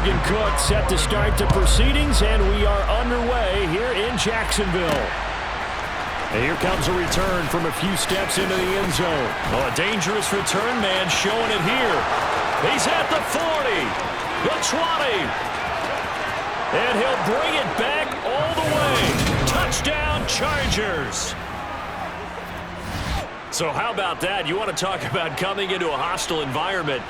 chicken cooked, set to start the proceedings, and we are underway here in Jacksonville. And here comes a return from a few steps into the end zone. Oh, a dangerous return man showing it here. He's at the 40, the 20, and he'll bring it back all the way. Touchdown, Chargers. So how about that? You want to talk about coming into a hostile environment.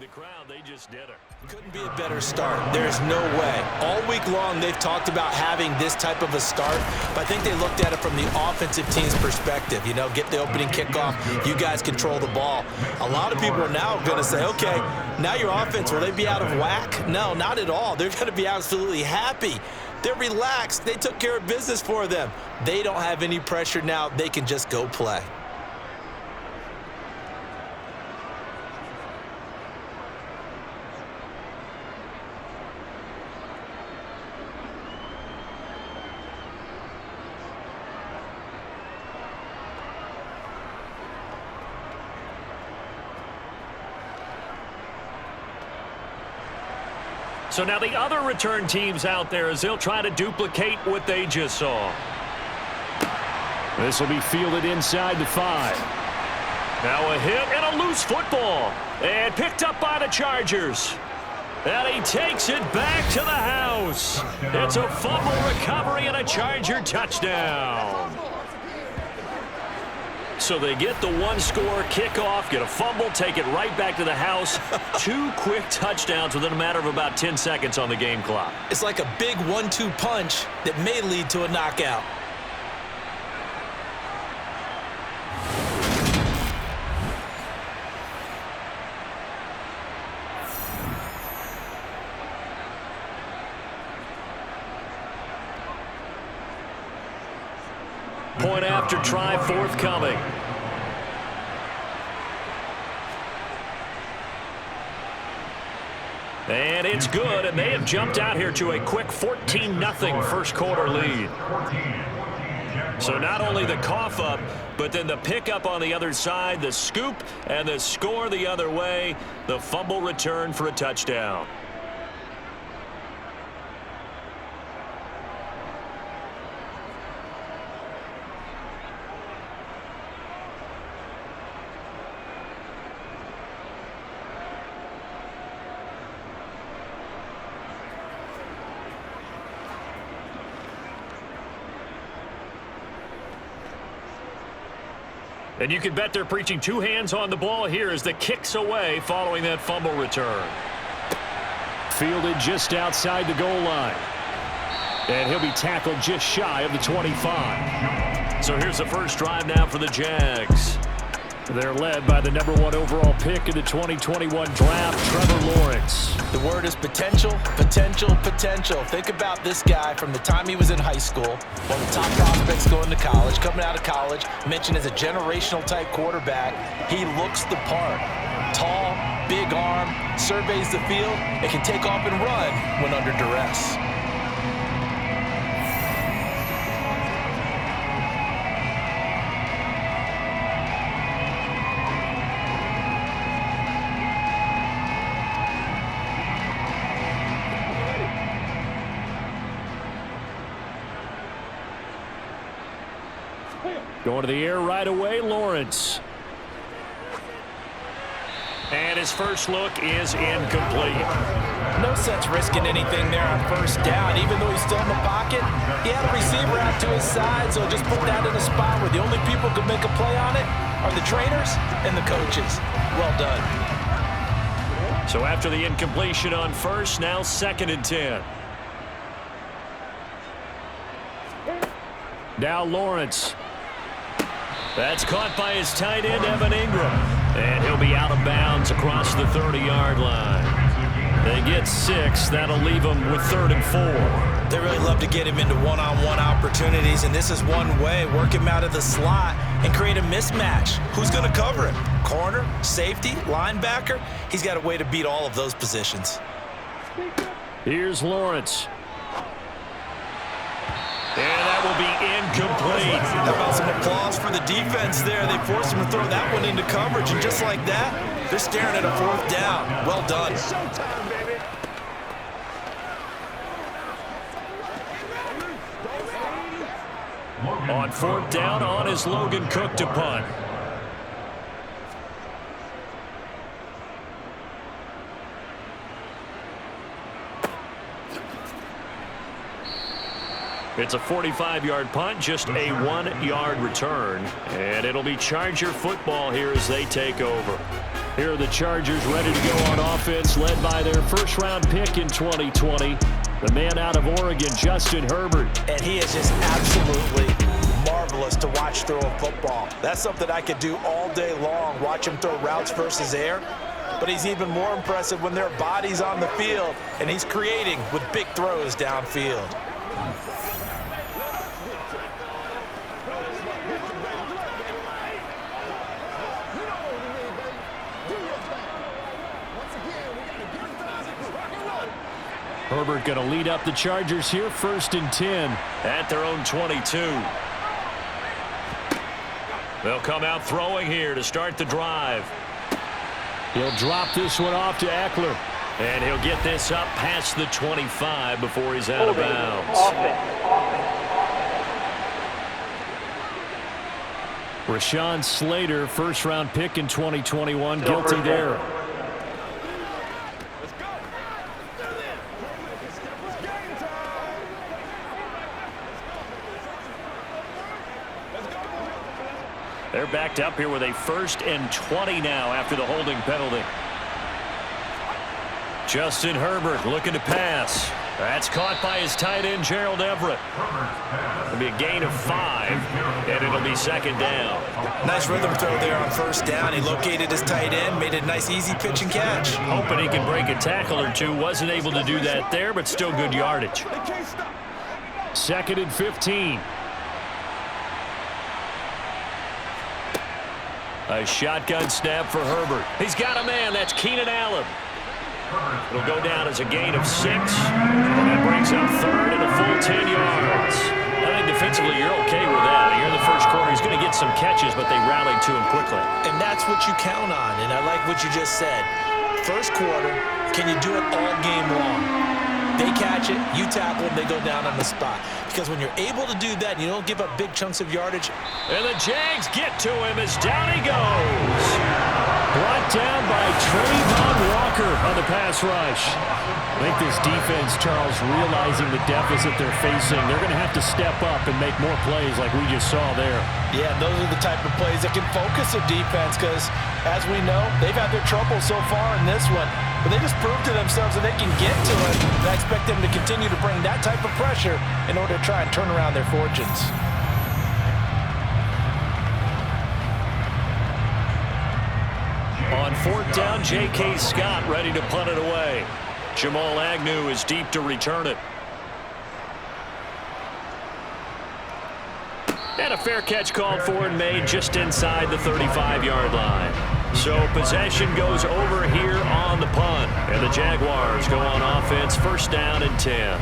The crowd, they just did it. Couldn't be a better start. There's no way. All week long, they've talked about having this type of a start, but I think they looked at it from the offensive team's perspective. You know, get the opening kickoff. You guys control the ball. A lot of people are now going to say, okay, now your offense, will they be out of whack? No, not at all. They're going to be absolutely happy. They're relaxed. They took care of business for them. They don't have any pressure now. They can just go play. So now the other return teams out there as they'll try to duplicate what they just saw. This will be fielded inside the 5. Now a hit and a loose football. And picked up by the Chargers. And he takes it back to the house. It's a fumble recovery and a Charger touchdown. So they get the one-score kickoff, get a fumble, take it right back to the house. 2 quick touchdowns within a matter of about 10 seconds on the game clock. It's like a big 1-2 punch that may lead to a knockout. Point after try forthcoming. And it's good, and they have jumped out here to a quick 14-0 first quarter lead. So not only the cough up, but then the pickup on the other side, the scoop, and the score the other way, the fumble return for a touchdown. And you can bet they're preaching 2 hands on the ball here as the kick's away following that fumble return. Fielded just outside the goal line. And he'll be tackled just shy of the 25. So here's the first drive now for the Jags. They're led by the #1 overall pick in the 2021 draft, Trevor Lawrence. The word is potential, potential, potential. Think about this guy from the time he was in high school, one of the top prospects going to college, coming out of college, mentioned as a generational type quarterback. He looks the part. Tall, big arm, surveys the field, and can take off and run when under duress. Going to the air right away, Lawrence. And his first look is incomplete. No sense risking anything there on first down. Even though he's still in the pocket, he had a receiver out to his side, so just put that in a spot where the only people who can make a play on it are the trainers and the coaches. Well done. So after the incompletion on first, now 2nd and 10. Now Lawrence. That's caught by his tight end, Evan Ingram. And he'll be out of bounds across the 30-yard line. They get 6. That'll leave them with 3rd and 4. They really love to get him into one-on-one opportunities, and this is one way. Work him out of the slot and create a mismatch. Who's going to cover him? Corner, safety, linebacker? He's got a way to beat all of those positions. Here's Lawrence. And that will be incomplete. How about some applause for the defense there? They forced him to throw that one into coverage, and just like that, they're staring at a 4th down. Well done. On 4th down, on is Logan Cook to punt. It's a 45-yard punt, just a 1-yard return. And it'll be Charger football here as they take over. Here are the Chargers ready to go on offense, led by their first-round pick in 2020, the man out of Oregon, Justin Herbert. And he is just absolutely marvelous to watch throw a football. That's something I could do all day long, watch him throw routes versus air. But he's even more impressive when there are bodies on the field, and he's creating with big throws downfield. Herbert going to lead up the Chargers here, 1st and 10 at their own 22. They'll come out throwing here to start the drive. He'll drop this one off to Eckler. And he'll get this up past the 25 before he's out of bounds. Rashawn Slater, first-round pick in 2021, guilty there. They're backed up here with a 1st and 20 now after the holding penalty. Justin Herbert looking to pass. That's caught by his tight end, Gerald Everett. It'll be a gain of 5, and it'll be 2nd down. Nice rhythm throw there on 1st down. He located his tight end, made a nice easy pitch and catch. Hoping he can break a tackle or two. Wasn't able to do that there, but still good yardage. 2nd and 15. A shotgun snap for Herbert. He's got a man. That's Keenan Allen. It'll go down as a gain of 6. And that brings up 3rd and a full 10 yards. I think defensively you're okay with that. Here in the first quarter, he's going to get some catches, but they rallied to him quickly. And that's what you count on, and I like what you just said. First quarter, can you do it all game long? They catch it, you tackle them, they go down on the spot. Because when you're able to do that, and you don't give up big chunks of yardage. And the Jags get to him as down he goes. Brought down by Trayvon Walker on the pass rush. I think this defense, Charles, realizing the deficit they're facing, they're going to have to step up and make more plays like we just saw there. Yeah, those are the type of plays that can focus a defense because, as we know, they've had their trouble so far in this one. But they just proved to themselves that they can get to it. And I expect them to continue to bring that type of pressure in order to try and turn around their fortunes. On 4th down, J.K. Scott ready to punt it away. Jamal Agnew is deep to return it. And a fair catch called for and made just inside the 35-yard line. So possession goes over here on the punt. And the Jaguars go on offense, 1st down and 10.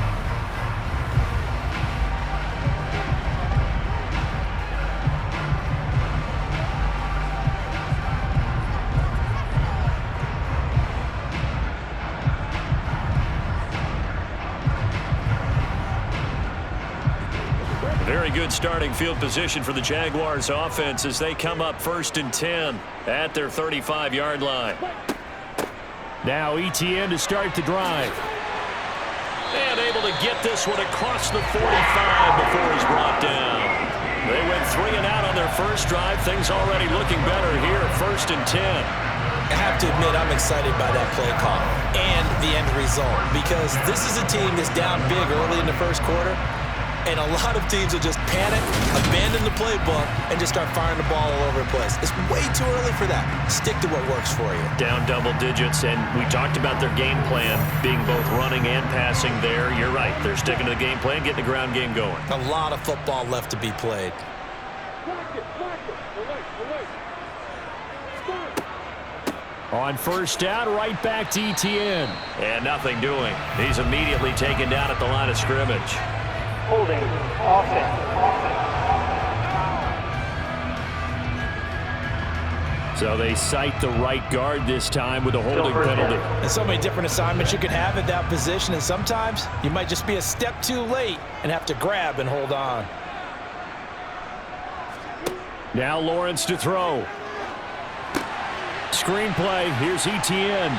Very good starting field position for the Jaguars offense as they come up 1st and 10 at their 35-yard line. Now ETN to start the drive. And able to get this one across the 45 before he's brought down. They went 3 and out on their first drive. Things already looking better here, 1st and 10. I have to admit, I'm excited by that play call and the end result, because this is a team that's down big early in the first quarter, and a lot of teams will just panic, abandon the playbook, and just start firing the ball all over the place. It's way too early for that. Stick to what works for you. Down double digits, and we talked about their game plan being both running and passing there. You're right. They're sticking to the game plan, getting the ground game going. A lot of football left to be played. On first down, right back to ETN. And nothing doing. He's immediately taken down at the line of scrimmage. Holding, offense. So they cite the right guard this time with a holding penalty. There's so many different assignments you could have at that position, and sometimes you might just be a step too late and have to grab and hold on. Now Lawrence to throw. Screenplay, here's ETN.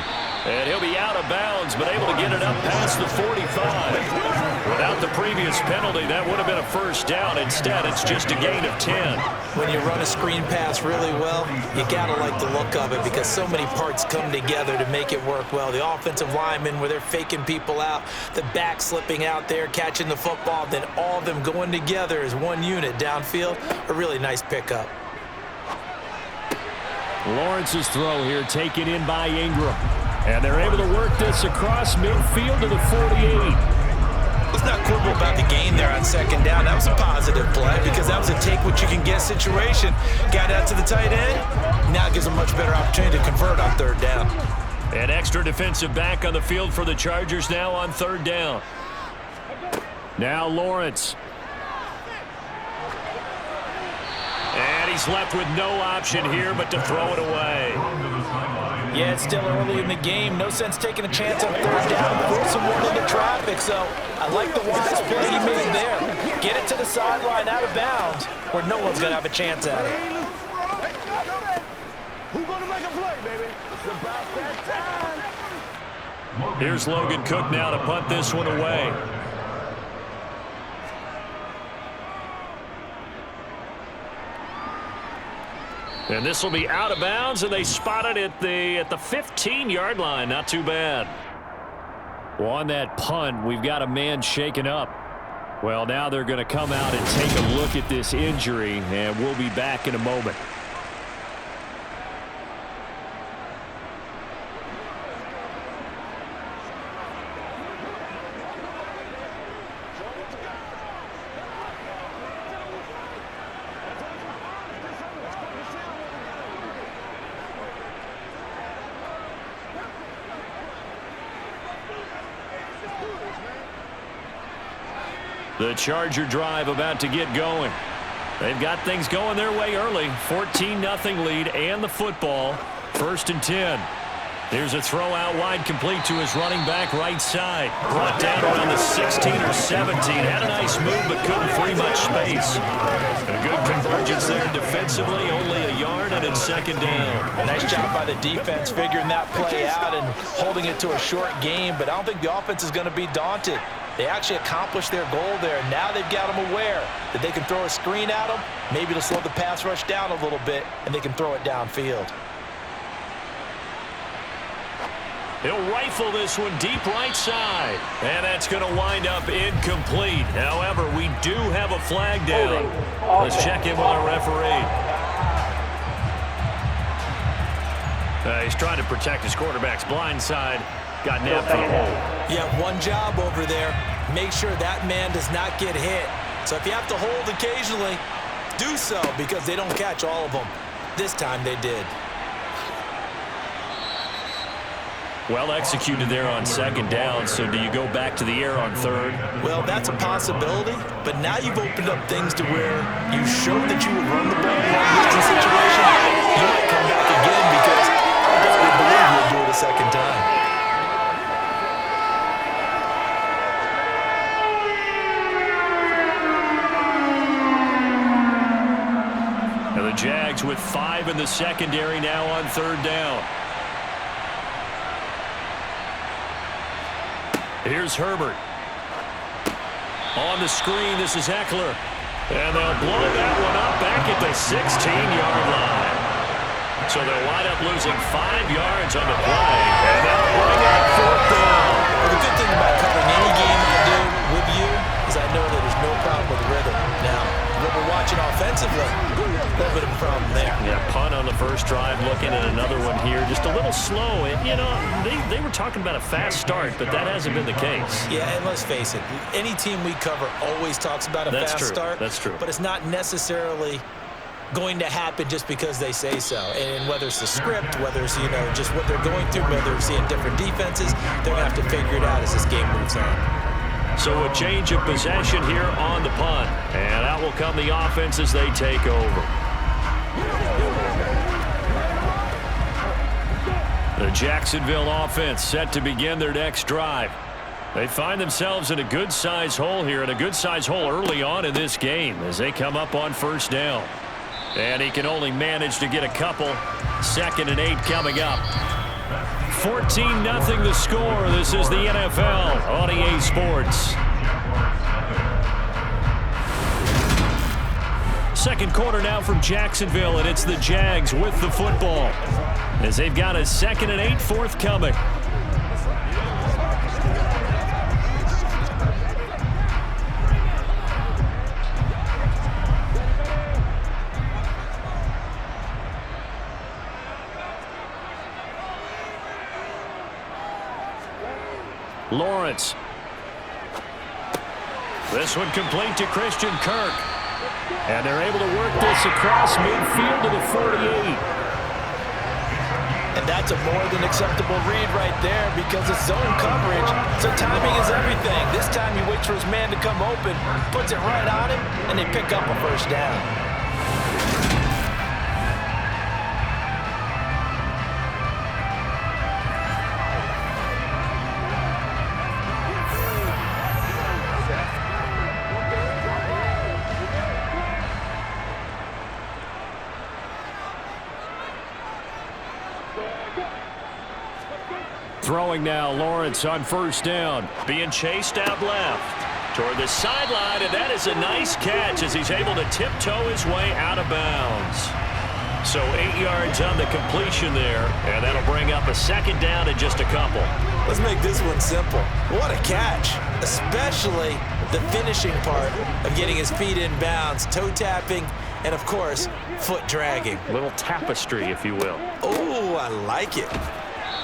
And he'll be out of bounds, but able to get it up past the 45. Without the previous penalty, that would have been a first down. Instead, it's just a gain of 10. When you run a screen pass really well, you got to like the look of it, because so many parts come together to make it work well. The offensive linemen, where they're faking people out, the back slipping out there, catching the football, then all of them going together as one unit downfield. A really nice pickup. Lawrence's throw here taken in by Ingram. And they're able to work this across midfield to the 48. Let's not quibble about the gain there on second down. That was a positive play, because that was a take-what-you-can-get situation. Got out to the tight end. Now it gives a much better opportunity to convert on third down. An extra defensive back on the field for the Chargers now on third down. Now Lawrence. And he's left with no option here but to throw it away. Yeah, it's still early in the game. No sense taking a chance on third down. Force someone into traffic. So I like the wise play he made there. Get it to the sideline out of bounds where no one's going to have a chance at it. Who's going to make a play, baby? It's about that time. Here's Logan Cook now to punt this one away. And this will be out of bounds, and they spot it at the 15-yard line. Not too bad. Well, on that punt, we've got a man shaken up. Well, now they're going to come out and take a look at this injury, and we'll be back in a moment. The Charger drive about to get going. They've got things going their way early. 14-0 lead and the football. 1st and 10. Here's a throw out wide, complete to his running back right side. Brought down around the 16 or 17. Had a nice move but couldn't free much space. A good convergence there defensively. Only a yard and it's 2nd down. Nice job by the defense figuring that play out and holding it to a short game. But I don't think the offense is going to be daunted. They actually accomplished their goal there. Now they've got them aware that they can throw a screen at them. Maybe to slow the pass rush down a little bit, and they can throw it downfield. He'll rifle this one deep right side. And that's going to wind up incomplete. However, we do have a flag down. Let's check in with our referee. He's trying to protect his quarterback's blind side. Got nabbed for the hole. Yeah, one job over there. Make sure that man does not get hit. So if you have to hold occasionally, do so, because they don't catch all of them. This time they did. Well executed there on 2nd down, so do you go back to the air on 3rd? Well, that's a possibility, but now you've opened up things to where you showed that you would run the ball in that situation. You might come back again, because I definitely believe you'll do it a second time. And the Jags with 5 in the secondary now on 3rd down. Here's Herbert. On the screen, this is Eckler. And they'll blow that one up back at the 16-yard line. So they'll wind up losing 5 yards on the play. And they'll bring up 4th down. Well, the good thing about covering any game I do with you is I know that there's no problem with rhythm. Now, when we're watching offensively, a little bit of a problem there. Yeah, punt on the first drive, looking at another one here. Just a little slow. And, you know, they were talking about a fast start, but that hasn't been the case. Yeah, and let's face it, any team we cover always talks about a fast start. That's true. But it's not necessarily going to happen just because they say so. And whether it's the script, whether it's, you know, just what they're going through, whether they're seeing different defenses, they're going to have to figure it out as this game moves on. So a change of possession here on the punt. And out will come the offense as they take over. The Jacksonville offense set to begin their next drive. They find themselves in a good-sized hole here, and a good-sized hole early on in this game as they come up on 1st down. And he can only manage to get a couple. 2nd and 8 coming up. 14-0 the score. This is the NFL on EA Sports. Second quarter now from Jacksonville, and it's the Jags with the football as they've got a 2nd and 8 forthcoming. Lawrence. This one complete to Christian Kirk. And they're able to work this across midfield to the 48. And that's a more than acceptable read right there because it's zone coverage. So timing is everything. This time he waits for his man to come open, puts it right on him, and they pick up a 1st down. Throwing now, Lawrence on 1st down. Being chased out left toward the sideline, and that is a nice catch as he's able to tiptoe his way out of bounds. So 8 yards on the completion there, and that'll bring up a 2nd down and just a couple. Let's make this one simple. What a catch, especially the finishing part of getting his feet in bounds, toe tapping, and of course, foot dragging. A little tapestry, if you will. Oh, I like it.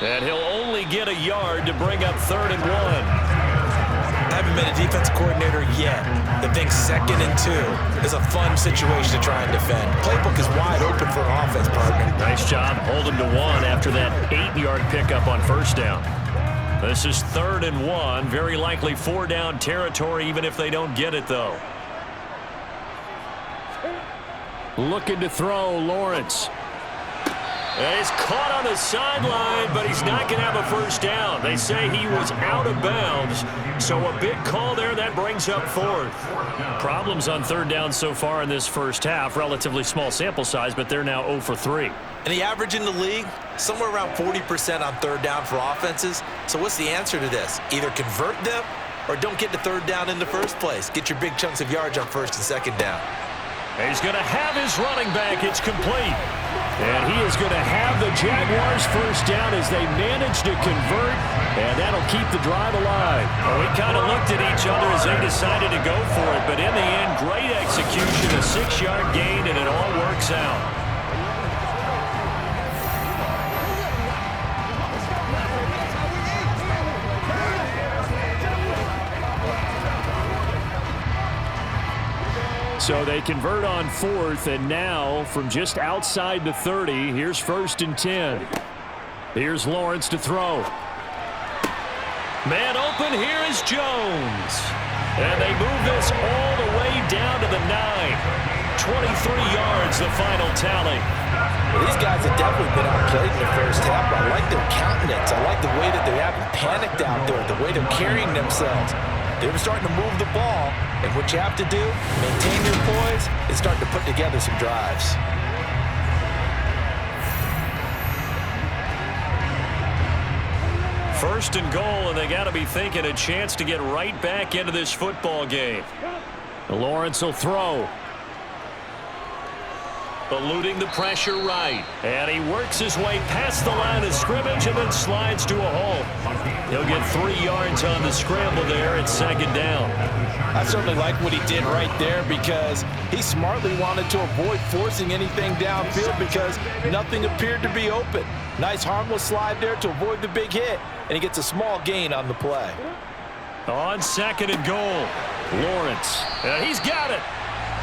And he'll only get a yard to bring up 3rd and 1. I haven't been a defense coordinator yet that thinks 2nd and 2 is a fun situation to try and defend. Playbook is wide open for an offense, partner. Nice job holding to 1 after that 8-yard pickup on 1st down. This is 3rd and 1. Very likely 4-down territory even if they don't get it, though. Looking to throw, Lawrence. And he's caught on the sideline, but he's not going to have a 1st down. They say he was out of bounds, so a big call there. That brings up 4th. Problems on 3rd down so far in this first half. Relatively small sample size, but they're now 0 for 3. And the average in the league, somewhere around 40% on 3rd down for offenses. So what's the answer to this? Either convert them or don't get the 3rd down in the first place. Get your big chunks of yards on 1st and 2nd down. He's going to have his running back. It's complete. And he is going to have the Jaguars 1st down as they manage to convert, and that'll keep the drive alive. Well, we kind of looked at each other as they decided to go for it, but in the end, great execution, a 6-yard gain, and it all works out. So they convert on 4th, and now from just outside the 30, here's 1st and 10. Here's Lawrence to throw. Man open, here is Jones. And they move this all the way down to the 9. 23 yards, the final tally. Well, these guys have definitely been outplayed in the first half. I like their countenance. I like the way that they haven't panicked out there, the way they're carrying themselves. They were starting to move the ball, and what you have to do, maintain your poise, and start to put together some drives. First and goal, and they got to be thinking a chance to get right back into this football game. Lawrence will throw. Eluding the pressure right. And he works his way past the line of scrimmage and then slides to a hole. He'll get 3 yards on the scramble there at second down. I certainly like what he did right there because he smartly wanted to avoid forcing anything downfield because nothing appeared to be open. Nice harmless slide there to avoid the big hit, and he gets a small gain on the play. On second and goal, Lawrence. And he's got it.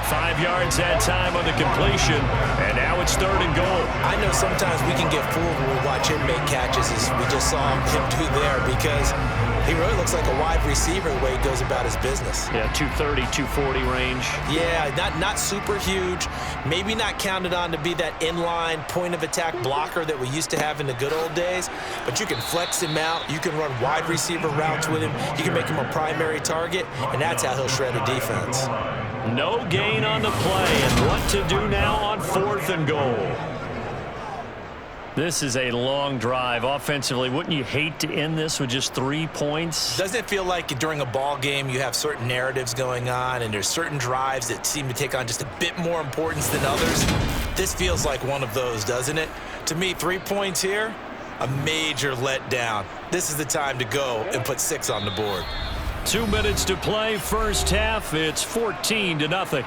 5 yards that time on the completion, and now it's third and goal. I know sometimes we can get fooled when we watch him make catches, as we just saw him do there, because he really looks like a wide receiver the way he goes about his business. Yeah, 230, 240 range. Yeah, not super huge. Maybe not counted on to be that inline point-of-attack blocker that we used to have in the good old days, but you can flex him out. You can run wide receiver routes with him. You can make him a primary target, and that's how he'll shred a defense. No gain on the play, and what to do now on fourth and goal. This is a long drive offensively. Wouldn't you hate to end this with just 3 points? Doesn't it feel like during a ball game you have certain narratives going on and there's certain drives that seem to take on just a bit more importance than others? This feels like one of those, doesn't it? To me, 3 points here, a major letdown. This is the time to go and put 6 on the board. 2 minutes to play, first half. It's 14-0.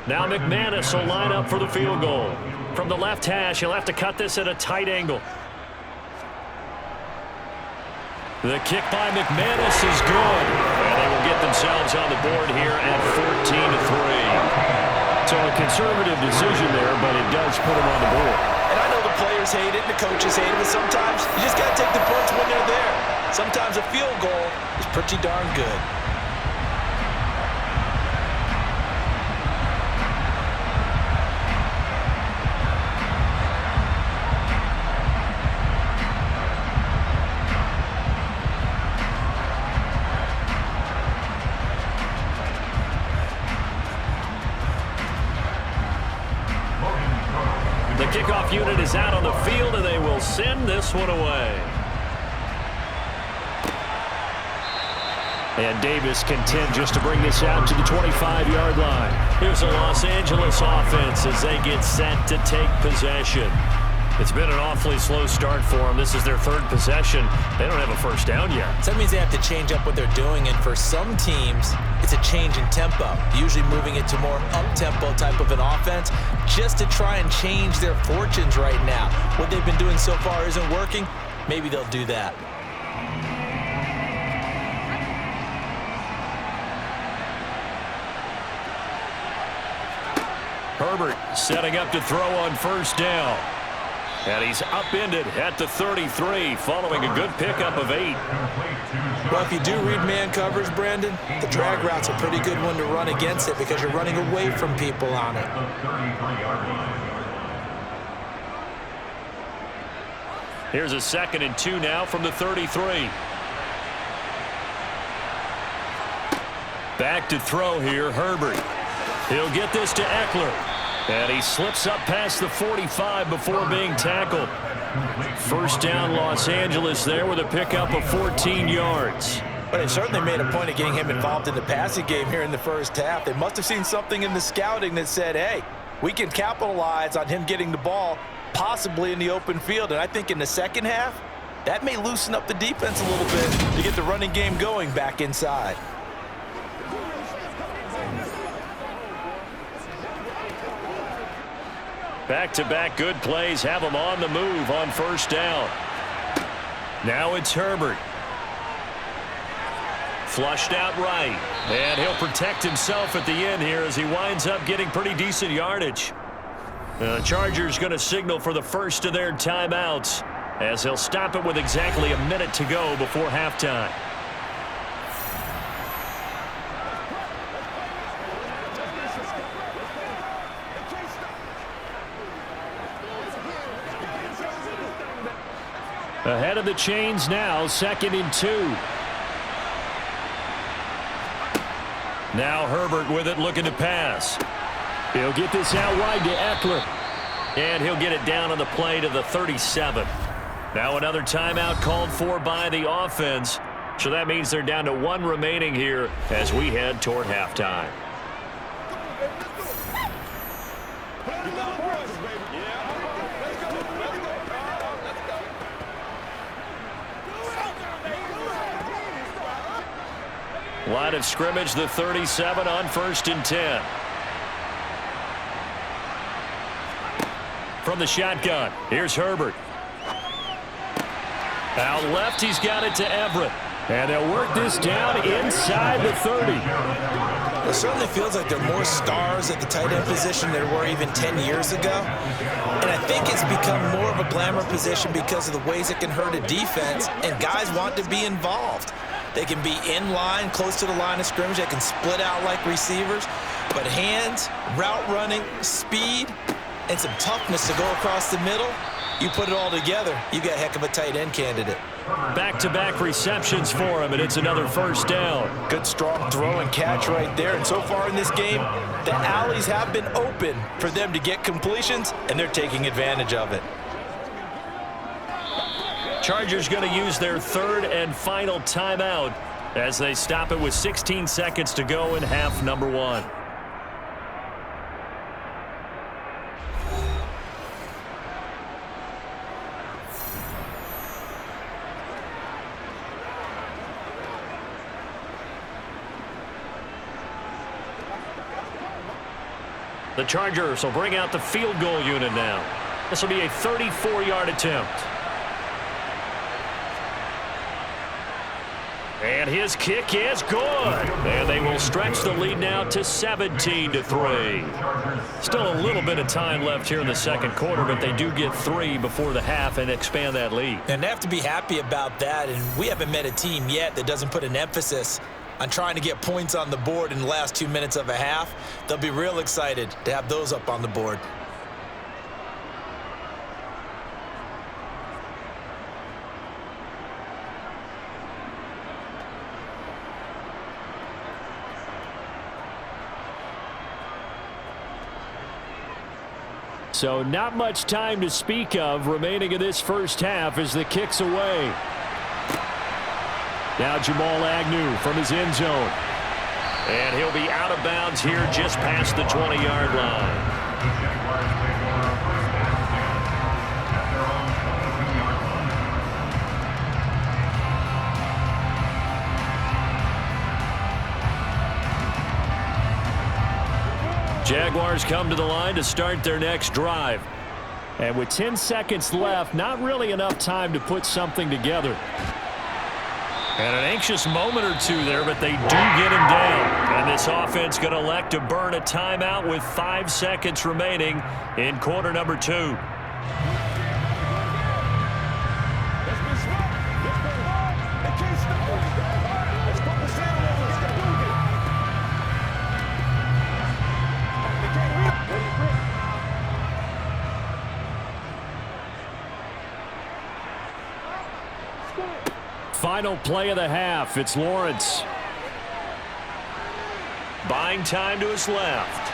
Now McManus will line up for the field goal. From the left hash, he'll have to cut this at a tight angle. The kick by McManus is good. And they will get themselves on the board here at 14-3. So a conservative decision there, but it does put them on the board. And I know the players hate it and the coaches hate it, but sometimes you just got to take the points when they're there. Sometimes a field goal is pretty darn good. The kickoff unit is out on the field, and they will send this one away. And Davis content just to bring this out to the 25-yard line. Here's a Los Angeles offense as they get set to take possession. It's been an awfully slow start for them. This is their third possession. They don't have a first down yet. So that means they have to change up what they're doing, and for some teams, it's a change in tempo, usually moving it to more up-tempo type of an offense just to try and change their fortunes right now. What they've been doing so far isn't working. Maybe they'll do that. Herbert setting up to throw on first down. And he's upended at the 33 following a good pickup of 8. Well, if you do read man coverage, Brandon, the drag route's a pretty good one to run against it because you're running away from people on it. Here's a 2nd and 2 now from the 33. Back to throw here, Herbert. He'll get this to Eckler. And he slips up past the 45 before being tackled. First down, Los Angeles there with a pickup of 14 yards. But they certainly made a point of getting him involved in the passing game here in the first half. They must have seen something in the scouting that said, hey, we can capitalize on him getting the ball possibly in the open field. And I think in the second half, that may loosen up the defense a little bit to get the running game going back inside. Back-to-back good plays have him on the move on first down. Now it's Herbert. Flushed out right. And he'll protect himself at the end here as he winds up getting pretty decent yardage. The Chargers going to signal for the first of their timeouts as he'll stop it with exactly a minute to go before halftime. Ahead of the chains now, 2nd and 2. Now Herbert with it, looking to pass. He'll get this out wide to Eckler. And he'll get it down on the play to the 37. Now another timeout called for by the offense. So that means they're down to 1 remaining here as we head toward halftime. Line of scrimmage, the 37 on 1st and 10. From the shotgun, here's Herbert. Out left, he's got it to Everett. And they'll work this down inside the 30. It certainly feels like there are more stars at the tight end position than there were even 10 years ago. And I think it's become more of a glamour position because of the ways it can hurt a defense, and guys want to be involved. They can be in line, close to the line of scrimmage. They can split out like receivers. But hands, route running, speed, and some toughness to go across the middle, you put it all together, you got a heck of a tight end candidate. Back-to-back receptions for him, and it's another first down. Good, strong throw and catch right there. And so far in this game, the alleys have been open for them to get completions, and they're taking advantage of it. Chargers going to use their 3rd and final timeout as they stop it with 16 seconds to go in half number 1. The Chargers will bring out the field goal unit now. This will be a 34-yard attempt. And his kick is good. And they will stretch the lead now to 17-3. Still a little bit of time left here in the second quarter, but they do get 3 before the half and expand that lead. And they have to be happy about that. And we haven't met a team yet that doesn't put an emphasis on trying to get points on the board in the last 2 minutes of a half. They'll be real excited to have those up on the board. So not much time to speak of remaining in this first half as the kick's away. Now Jamal Agnew from his end zone. And he'll be out of bounds here just past the 20-yard line. Jaguars come to the line to start their next drive. And with 10 seconds left, not really enough time to put something together. And an anxious moment or two there, but they do get him down. And this offense going to elect to burn a timeout with 5 seconds remaining in quarter number 2. Final play of the half. It's Lawrence. Buying time to his left.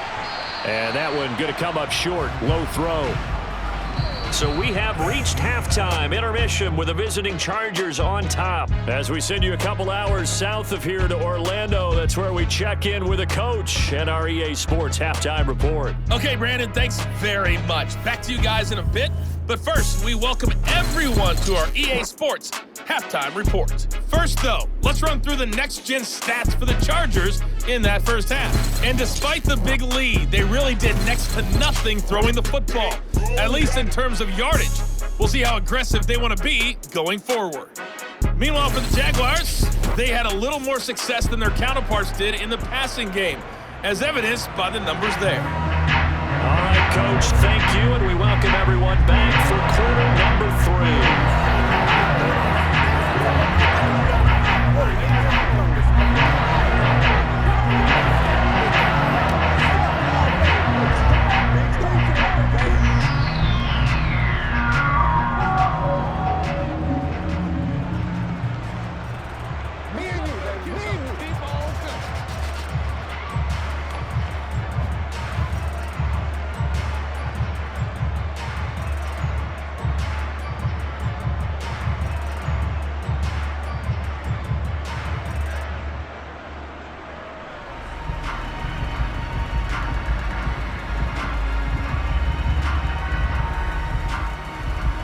And that one going to come up short. Low throw. So we have reached halftime. Intermission with the visiting Chargers on top. As we send you a couple hours south of here to Orlando, that's where we check in with a coach and our EA Sports Halftime Report. Okay, Brandon, thanks very much. Back to you guys in a bit. But first, we welcome everyone to our EA Sports Halftime Report. First, though, let's run through the next-gen stats for the Chargers in that first half. And despite the big lead, they really did next to nothing throwing the football, at least in terms of yardage. We'll see how aggressive they want to be going forward. Meanwhile, for the Jaguars, they had a little more success than their counterparts did in the passing game, as evidenced by the numbers there. All right, Coach, thank you, and we welcome everyone back for quarter number 3.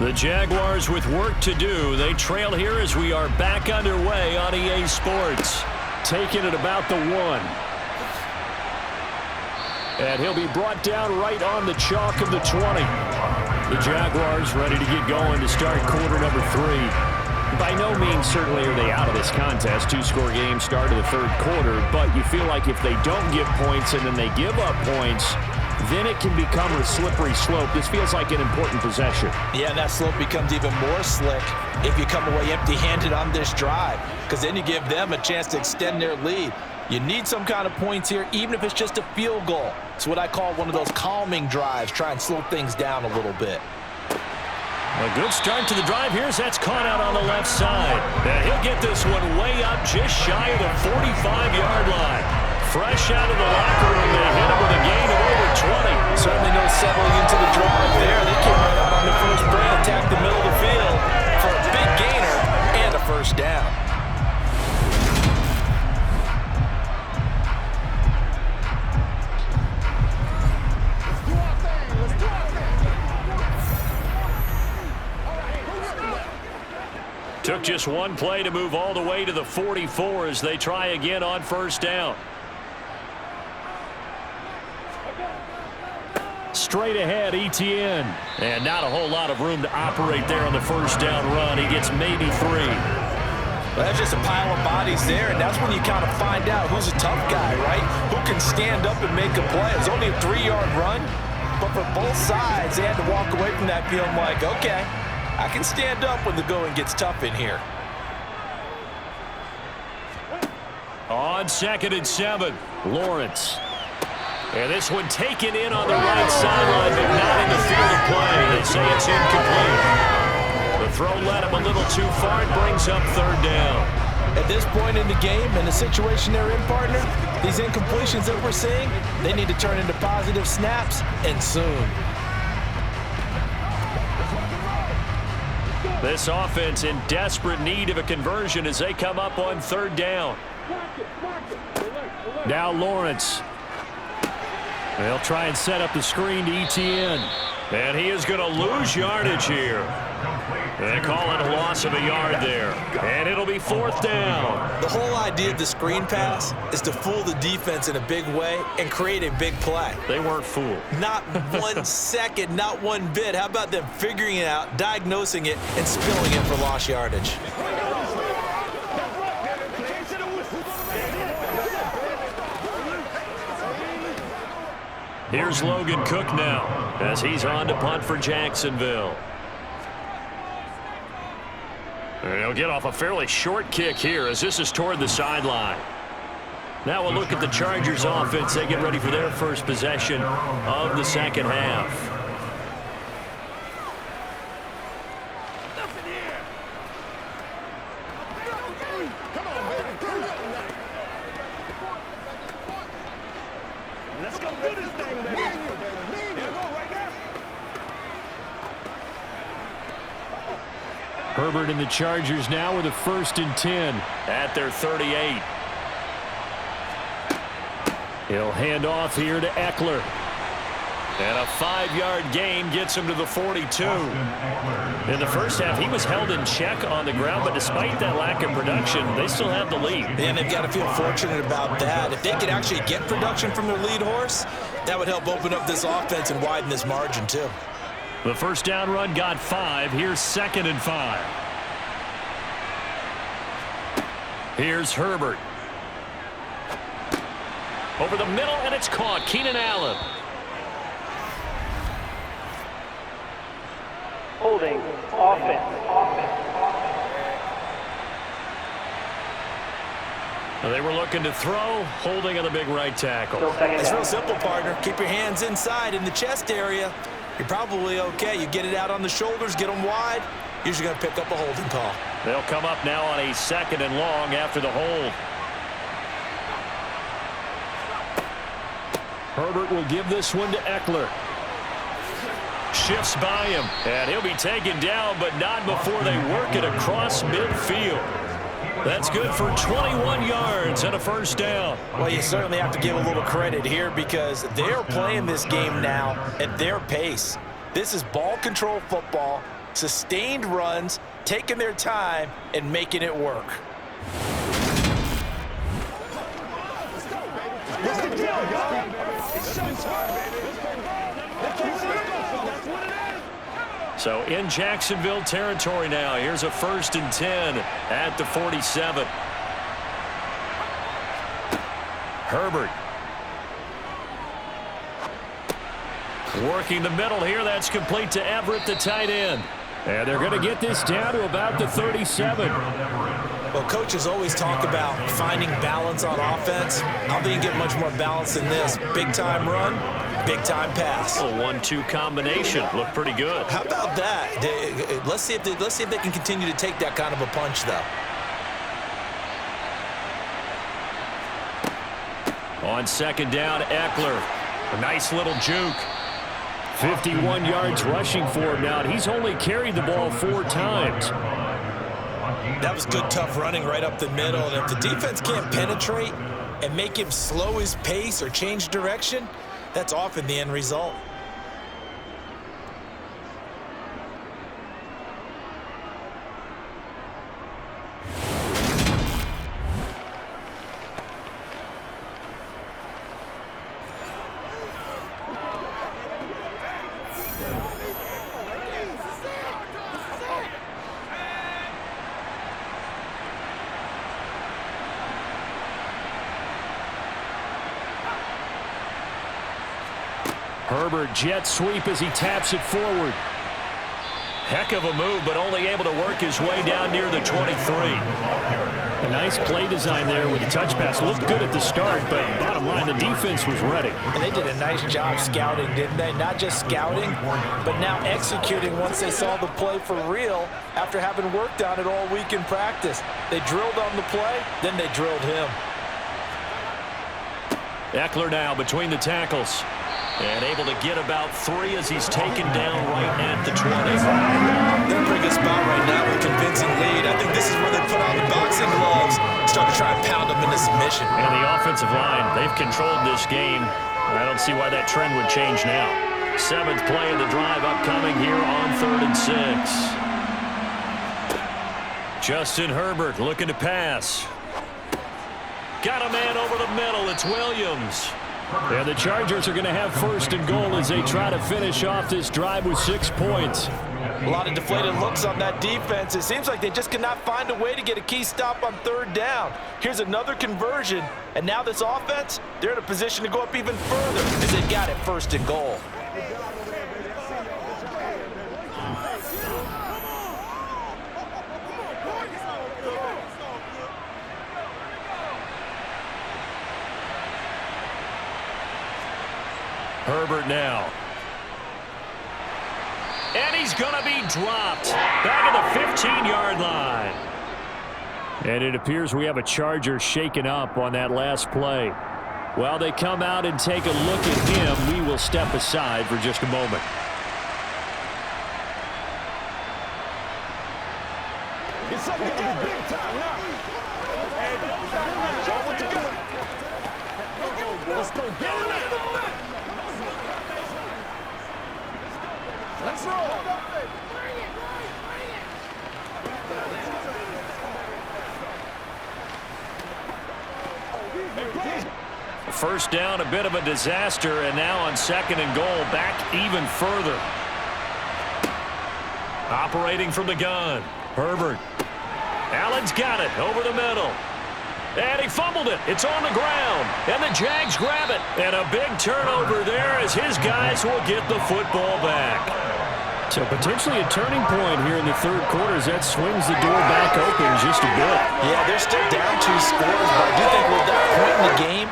The Jaguars with work to do. They trail here as we are back underway on EA Sports. Taking it about the 1. And he'll be brought down right on the chalk of the 20. The Jaguars ready to get going to start quarter number 3. By no means certainly are they out of this contest. 2-score game start of the 3rd quarter, but you feel like if they don't get points and then they give up points, then it can become a slippery slope. This feels like an important possession. Yeah, and that slope becomes even more slick if you come away empty-handed on this drive, because then you give them a chance to extend their lead. You need some kind of points here, even if it's just a field goal. It's what I call one of those calming drives. Try and slow things down a little bit. A good start to the drive here as that's caught out on the left side. And he'll get this one way up just shy of the 45-yard line. Fresh out of the locker room, they hit him with a gain of over 20. Certainly no settling into the drive there. They came right out on the first play, attacked the middle of the field for a big gainer and a first down. Took just one play to move all the way to the 44 as they try again on first down. Straight ahead, Etienne. And not a whole lot of room to operate there on the first down run. He gets maybe 3. Well, that's just a pile of bodies there, and that's when you kind of find out who's a tough guy, right? Who can stand up and make a play. It was only a 3-yard run, but for both sides, they had to walk away from that feeling like, okay, I can stand up when the going gets tough in here. On 2nd and 7, Lawrence. And this one taken in on the right sideline, but not in the field of play. They say it's incomplete. The throw led him a little too far and brings up 3rd down. At this point in the game and the situation they're in, partner, these incompletions that we're seeing, they need to turn into positive snaps, and soon. This offense in desperate need of a conversion as they come up on 3rd down. Now Lawrence. They'll try and set up the screen to Etienne. And he is going to lose yardage here. They call it a loss of a yard there. And it'll be 4th down. The whole idea of the screen pass is to fool the defense in a big way and create a big play. They weren't fooled. Not 1 second, not one bit. How about them figuring it out, diagnosing it, and spilling it for lost yardage? Here's Logan Cook now as he's on to punt for Jacksonville. And he'll get off a fairly short kick here as this is toward the sideline. Now we'll look at the Chargers offense. They get ready for their first possession of the 2nd half. Let's go do this thing, baby. Here, go right there. Herbert and the Chargers now with a 1st and 10 at their 38. He'll hand off here to Eckler. And a 5-yard gain gets him to the 42. In the first half, he was held in check on the ground, but despite that lack of production, they still have the lead. And they've got to feel fortunate about that. If they could actually get production from their lead horse, that would help open up this offense and widen this margin too. The first down run got 5. Here's 2nd and 5. Here's Herbert. Over the middle, and it's caught. Keenan Allen. Holding offense. They were looking to throw, holding on the big right tackle. It's real simple, partner. Keep your hands inside in the chest area. You're probably okay. You get it out on the shoulders, get them wide. Usually going to pick up a holding call. They'll come up now on a 2nd and long after the hold. Herbert will give this one to Eckler. Shifts by him, and he'll be taken down, but not before they work it across midfield. That's good for 21 yards and a first down. Well, you certainly have to give a little credit here because they're playing this game now at their pace. This is ball control football, sustained runs, taking their time, and making it work. So in Jacksonville territory now. Here's a 1st and 10 at the 47. Herbert. Working the middle here. That's complete to Everett, the tight end. And they're going to get this down to about the 37. Well, coaches always talk about finding balance on offense. I don't think you get much more balance than this. Big-time run, big-time pass. A 1-2 combination. Looked pretty good. How about that? Let's see if they can continue to take that kind of a punch, though. On 2nd down, Eckler. A nice little juke. 51 yards rushing for him now. He's only carried the ball 4 times. That was good, tough running right up the middle. And if the defense can't penetrate and make him slow his pace or change direction, that's often the end result. Herbert jet sweep as he taps it forward. Heck of a move, but only able to work his way down near the 23. A nice play design there with the touch pass. Looked good at the start, but bottom line, the defense was ready. And they did a nice job scouting, didn't they? Not just scouting, but now executing once they saw the play for real after having worked on it all week in practice. They drilled on the play, then they drilled him. Eckler now between the tackles. And able to get about 3 as he's taken down right at the 20. They're in a pretty good spot right now with a convincing lead. I think this is where they put on the boxing gloves, start to try and pound them into submission. And the offensive line, they've controlled this game. I don't see why that trend would change now. 7th play of the drive upcoming here on 3rd and 6. Justin Herbert looking to pass. Got a man over the middle. It's Williams. And the Chargers are going to have 1st and goal as they try to finish off this drive with 6 points. A lot of deflated looks on that defense. It seems like they just cannot find a way to get a key stop on 3rd down. Here's another conversion, and now this offense, they're in a position to go up even further as they've got it 1st and goal. Herbert now. And he's going to be dropped back at the 15-yard line. And it appears we have a Charger shaken up on that last play. While they come out and take a look at him, we will step aside for just a moment. It's up to the big time now. Show what you got. Let's go get it. Let's roll. First down, a bit of a disaster, and now on 2nd and goal, back even further. Operating from the gun, Herbert. Allen's got it over the middle. And he fumbled it. It's on the ground. And the Jags grab it. And a big turnover there as his guys will get the football back. So potentially a turning point here in the 3rd quarter as that swings the door back open just a bit. Yeah, they're still down 2 scores, but I do think we're at that point in the game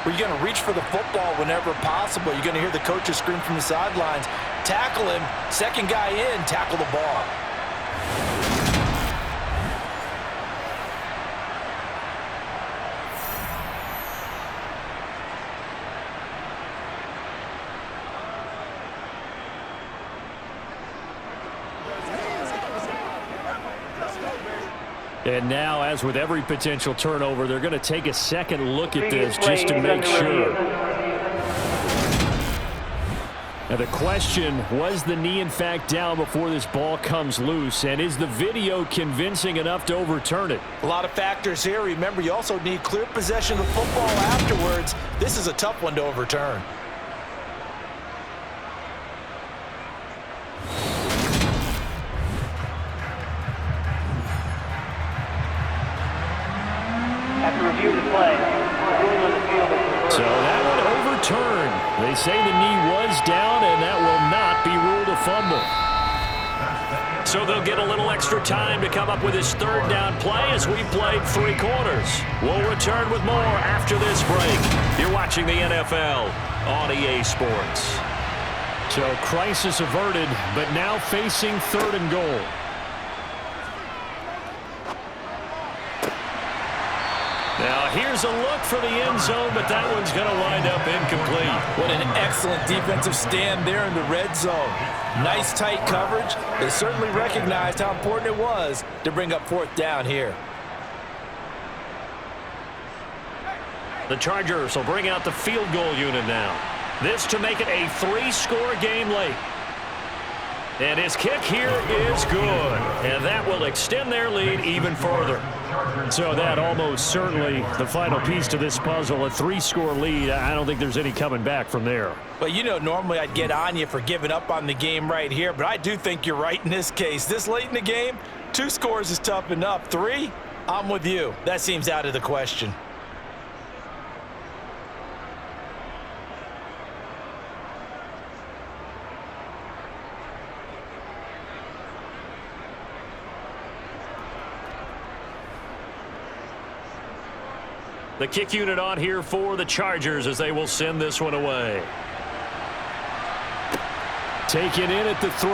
where you're going to reach for the football whenever possible. You're going to hear the coaches scream from the sidelines, tackle him, 2nd guy in, tackle the ball. And now, as with every potential turnover, they're going to take a second look at this just to make sure. Now the question, was the knee in fact down before this ball comes loose? And is the video convincing enough to overturn it? A lot of factors here. Remember, you also need clear possession of the football afterwards. This is a tough one to overturn. After review of the play, the ruling on the field is reversed. So that one overturned. They say the knee was down, and that will not be ruled a fumble. So they'll get a little extra time to come up with his third down play as we've played 3 quarters. We'll return with more after this break. You're watching the NFL on EA Sports. So crisis averted, but now facing 3rd and goal. Now here's a look for the end zone, but that one's going to wind up incomplete. What an excellent defensive stand there in the red zone. Nice tight coverage. They certainly recognized how important it was to bring up 4th down here. The Chargers will bring out the field goal unit now. This to make it a 3-score game late. And his kick here is good. And that will extend their lead even further. So that almost certainly the final piece to this puzzle, a 3-score lead. I don't think there's any coming back from there. Well, you know, normally I'd get on you for giving up on the game right here, but I do think you're right in this case. This late in the game, 2 scores is tough enough. 3, I'm with you. That seems out of the question. The kick unit on here for the Chargers as they will send this one away. Taken in at the 3.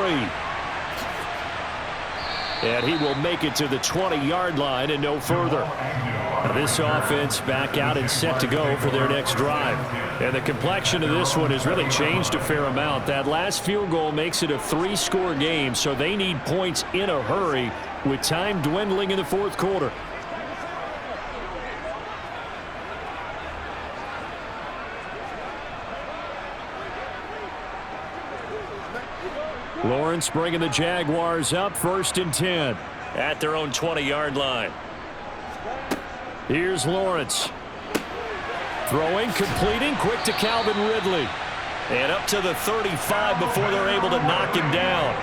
And he will make it to the 20-yard line and no further. Now this offense back out and set to go for their next drive. And the complexion of this one has really changed a fair amount. That last field goal makes it a 3-score game, so they need points in a hurry with time dwindling in the 4th quarter. Lawrence bringing the Jaguars up 1st and 10 at their own 20-yard line. Here's Lawrence. Throwing, completing, quick to Calvin Ridley. And up to the 35 before they're able to knock him down.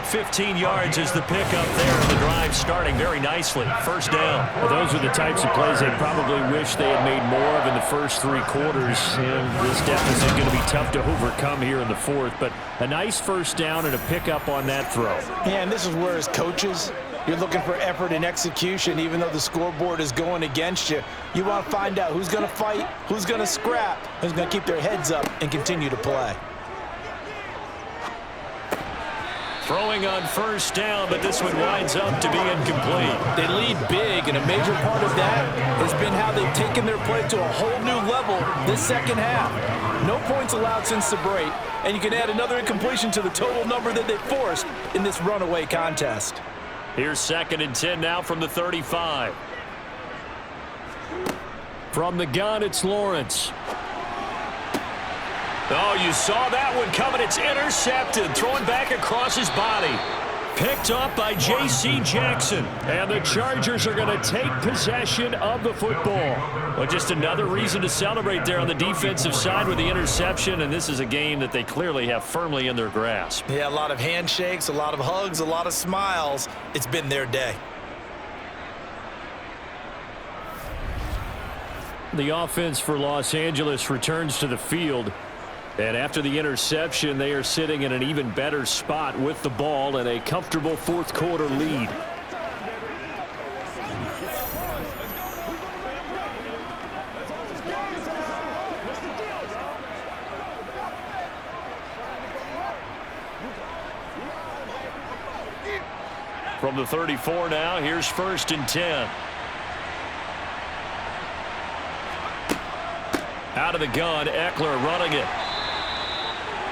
15 yards is the pickup there. The drive starting very nicely. 1st down. Well, those are the types of plays they probably wish they had made more of in the first 3 quarters. And this deficit going to be tough to overcome here in the 4th. But a nice 1st down and a pickup on that throw. Yeah, and this is where as coaches, you're looking for effort and execution. Even though the scoreboard is going against you, you want to find out who's going to fight, who's going to scrap, who's going to keep their heads up and continue to play. Throwing on 1st down, but this one winds up to be incomplete. They lead big, and a major part of that has been how they've taken their play to a whole new level this 2nd half. No points allowed since the break, and you can add another incompletion to the total number that they forced in this runaway contest. Here's 2nd and 10 now from the 35. From the gun, it's Lawrence. Oh, you saw that one coming. It's intercepted. Thrown back across his body. Picked up by J.C. Jackson. And the Chargers are going to take possession of the football. Well, just another reason to celebrate there on the defensive side with the interception. And this is a game that they clearly have firmly in their grasp. Yeah, a lot of handshakes, a lot of hugs, a lot of smiles. It's been their day. The offense for Los Angeles returns to the field. And after the interception, they are sitting in an even better spot with the ball and a comfortable 4th quarter lead. From the 34 now, here's 1st and 10. Out of the gun, Eckler running it.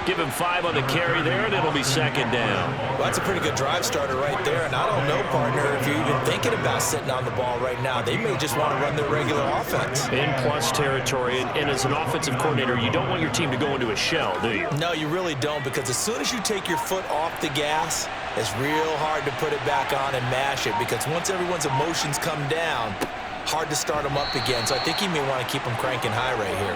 Give him 5 on the carry there, and it'll be second down. Well, that's a pretty good drive starter right there. And I don't know, partner, if you're even thinking about sitting on the ball right now. They may just want to run their regular offense. In plus territory, and as an offensive coordinator, you don't want your team to go into a shell, do you? No, you really don't, because as soon as you take your foot off the gas, it's real hard to put it back on and mash it, because once everyone's emotions come down, hard to start them up again. So I think he may want to keep them cranking high right here.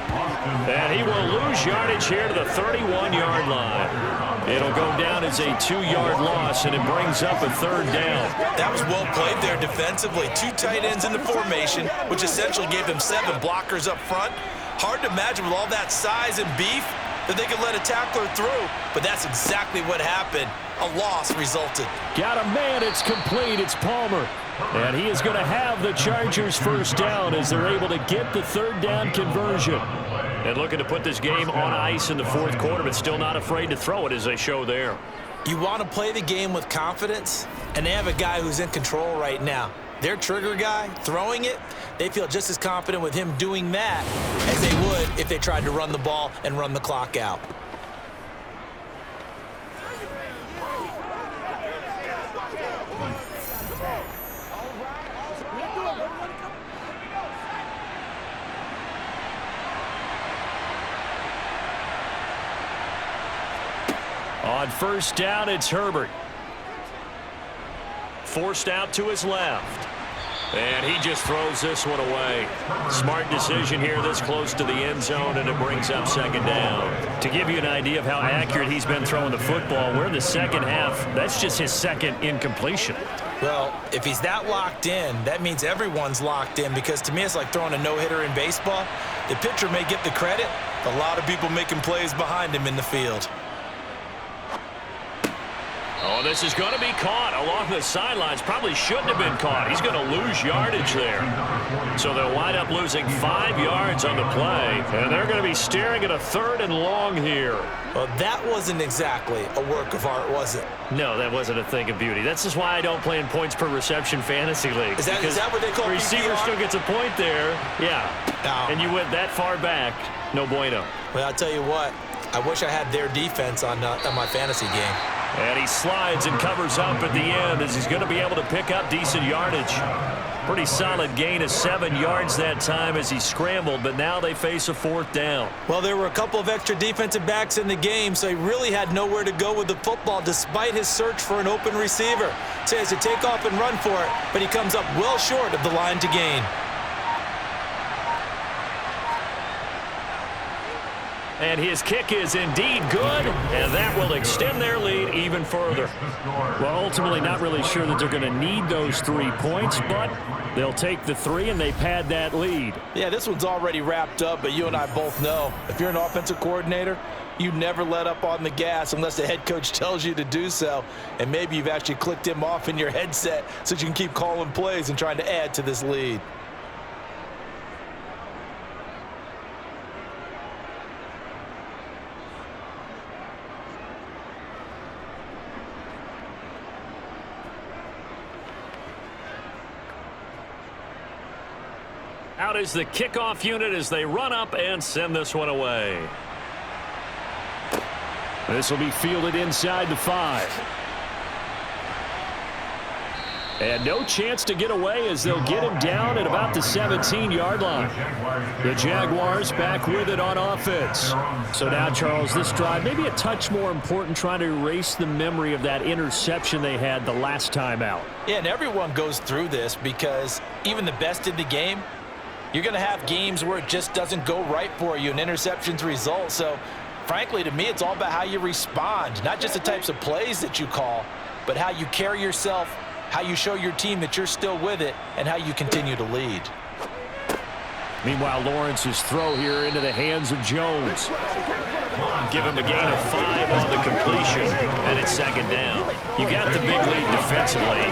And he will lose yardage here to the 31-yard line. It'll go down as a 2-yard loss, and it brings up a third down. That was well played there defensively. 2 tight ends in the formation, which essentially gave them 7 blockers up front. Hard to imagine with all that size and beef that they could let a tackler through, but that's exactly what happened. A loss resulted. Got a man, it's complete, it's Palmer. And he is going to have the Chargers first down as they're able to get the third down conversion. And looking to put this game on ice in the fourth quarter, but still not afraid to throw it as they show there. You want to play the game with confidence, and they have a guy who's in control right now. Their trigger guy, throwing it, they feel just as confident with him doing that as they would if they tried to run the ball and run the clock out. On first down, it's Herbert. Forced out to his left. And he just throws this one away. Smart decision here this close to the end zone, and it brings up second down. To give you an idea of how accurate he's been throwing the football, we're in the second half. That's just his second incompletion. Well, if he's that locked in, that means everyone's locked in, because to me it's like throwing a no-hitter in baseball. The pitcher may get the credit, a lot of people making plays behind him in the field. Oh, this is going to be caught along the sidelines. Probably shouldn't have been caught. He's going to lose yardage there. So they'll wind up losing 5 yards on the play, and they're going to be staring at a 3rd and long here. Well, that wasn't exactly a work of art, was it? No, that wasn't a thing of beauty. That's just why I don't play in points per reception fantasy league. Is that what they call the receiver PPR? still gets a point there. Yeah. Oh. And you went that far back. No bueno. Well, I'll tell you what. I wish I had their defense on my fantasy game. And he slides and covers up at the end as he's going to be able to pick up decent yardage. Pretty solid gain of 7 yards that time as he scrambled, but now they face a 4th down. Well, there were a couple of extra defensive backs in the game, so he really had nowhere to go with the football despite his search for an open receiver. So he has to take off and run for it, but he comes up well short of the line to gain. And his kick is indeed good, and that will extend their lead even further. Well, ultimately not really sure that they're going to need those 3 points, but they'll take the 3 and they pad that lead. Yeah, this one's already wrapped up, but you and I both know if you're an offensive coordinator, you never let up on the gas unless the head coach tells you to do so. And maybe you've actually clicked him off in your headset so you can keep calling plays and trying to add to this lead. Out is the kickoff unit as they run up and send this one away. This will be fielded inside the 5. And no chance to get away as they'll get him down at about the 17-yard line. The Jaguars back with it on offense. So now, Charles, this drive maybe a touch more important, trying to erase the memory of that interception they had the last time out. Yeah, and everyone goes through this because even the best in the game, you're going to have games where it just doesn't go right for you and interceptions result. So, frankly, to me, it's all about how you respond, not just the types of plays that you call, but how you carry yourself, how you show your team that you're still with it, and how you continue to lead. Meanwhile, Lawrence's throw here into the hands of Jones. Give him a gain of 5 on the completion, and it's second down. You got the big lead defensively,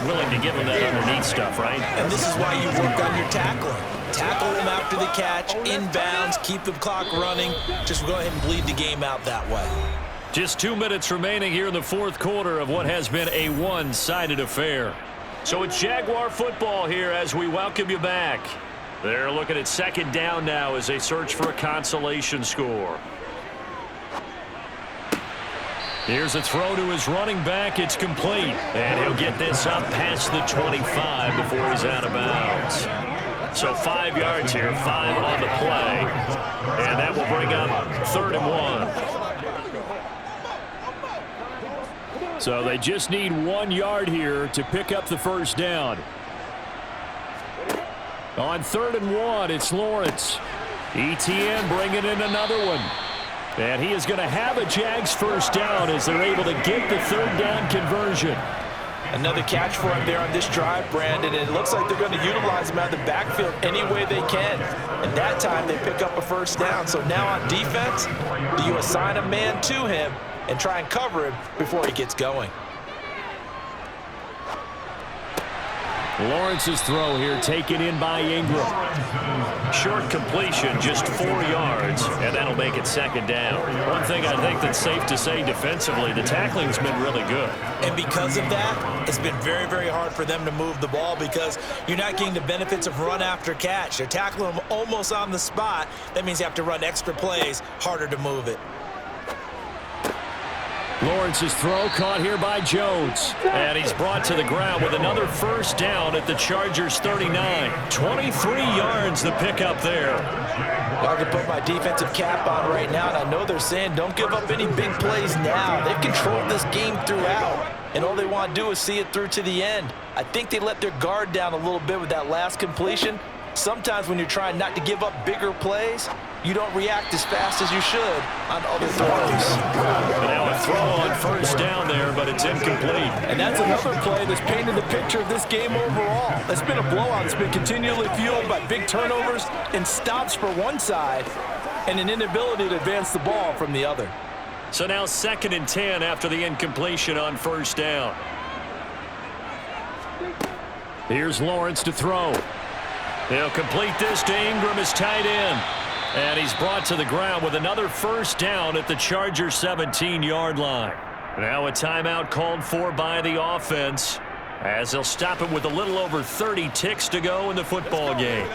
willing to give him that underneath stuff, right? And this is why you work on your tackling. Tackle him after the catch, inbounds, keep the clock running. Just go ahead and bleed the game out that way. Just 2 minutes remaining here in the fourth quarter of what has been a one-sided affair. So it's Jaguar football here as we welcome you back. They're looking at second down now as they search for a consolation score. Here's a throw to his running back. It's complete. And he'll get this up past the 25 before he's out of bounds. So 5 yards here, 5 on the play. And that will bring up 3rd and 1. So they just need 1 yard here to pick up the first down. On 3rd and 1, it's Lawrence. ETN bringing in another one. And he is going to have a Jags first down as they're able to get the 3rd down conversion. Another catch for him there on this drive, Brandon, and it looks like they're going to utilize him out of the backfield any way they can. And that time they pick up a first down. So now on defense, do you assign a man to him and try and cover him before he gets going? Lawrence's throw here taken in by Ingram. Short completion, just 4 yards, and that'll make it 2nd down. One thing I think that's safe to say defensively, the tackling's been really good. And because of that, it's been very, very hard for them to move the ball because you're not getting the benefits of run after catch. They're tackling them almost on the spot. That means you have to run extra plays, harder to move it. Lawrence's throw caught here by Jones. And he's brought to the ground with another first down at the Chargers' 39. 23 yards the pickup there. I can put my defensive cap on right now, and I know they're saying don't give up any big plays now. They've controlled this game throughout, and all they want to do is see it through to the end. I think they let their guard down a little bit with that last completion. Sometimes when you're trying not to give up bigger plays, you don't react as fast as you should on other throws. Now a throw on first down there, but it's incomplete. And that's another play that's painted the picture of this game overall. It's been a blowout. It's been continually fueled by big turnovers and stops for one side and an inability to advance the ball from the other. So now 2nd and 10 after the incompletion on first down. Here's Lawrence to throw. He'll complete this to Ingram, his tight end. And he's brought to the ground with another first down at the Chargers' 17-yard line. Now a timeout called for by the offense as they'll stop it with a little over 30 ticks to go in the football game.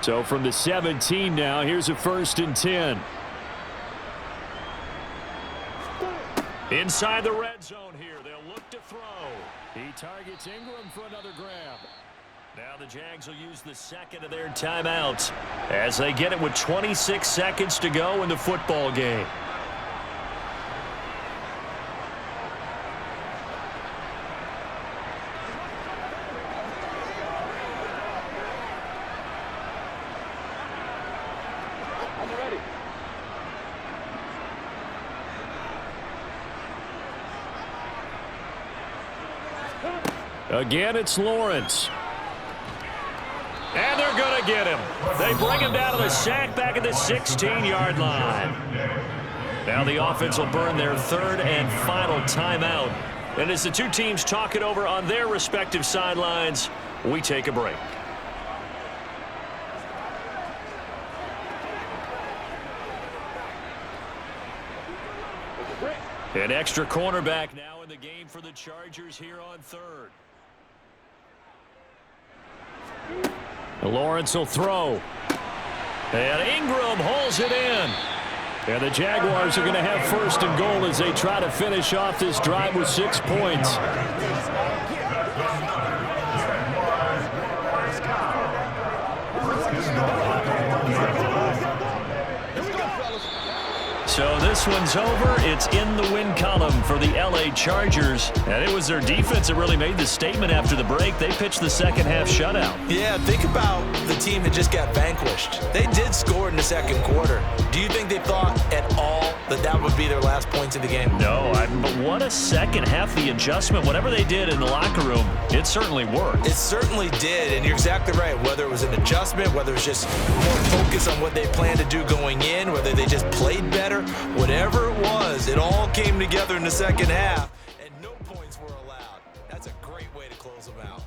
So from the 17 now, here's a 1st and 10. Inside the red zone here, they'll look to throw. He targets Ingram for another grab. Now the Jags will use the 2nd of their timeouts as they get it with 26 seconds to go in the football game. Again, it's Lawrence. And they're going to get him. They bring him down to the sack back at the 16-yard line. Now the offense will burn their 3rd and final timeout. And as the two teams talk it over on their respective sidelines, we take a break. An extra cornerback now in the game for the Chargers here on 3rd. Lawrence will throw. And Ingram holds it in. And the Jaguars are going to have 1st and goal as they try to finish off this drive with 6 points. So this one's over. It's in the win column for the LA Chargers. And it was their defense that really made the statement after the break. They pitched the second half shutout. Yeah, think about the team that just got vanquished. They did score in the 2nd quarter. Do you think they thought at all that that would be their last points of the game? No, but what a second half, the adjustment. Whatever they did in the locker room, it certainly worked. It certainly did, and you're exactly right. Whether it was an adjustment, whether it was just more focus on what they planned to do going in, whether they just played better, whatever it was, it all came together in the second half, and no points were allowed. That's a great way to close them out.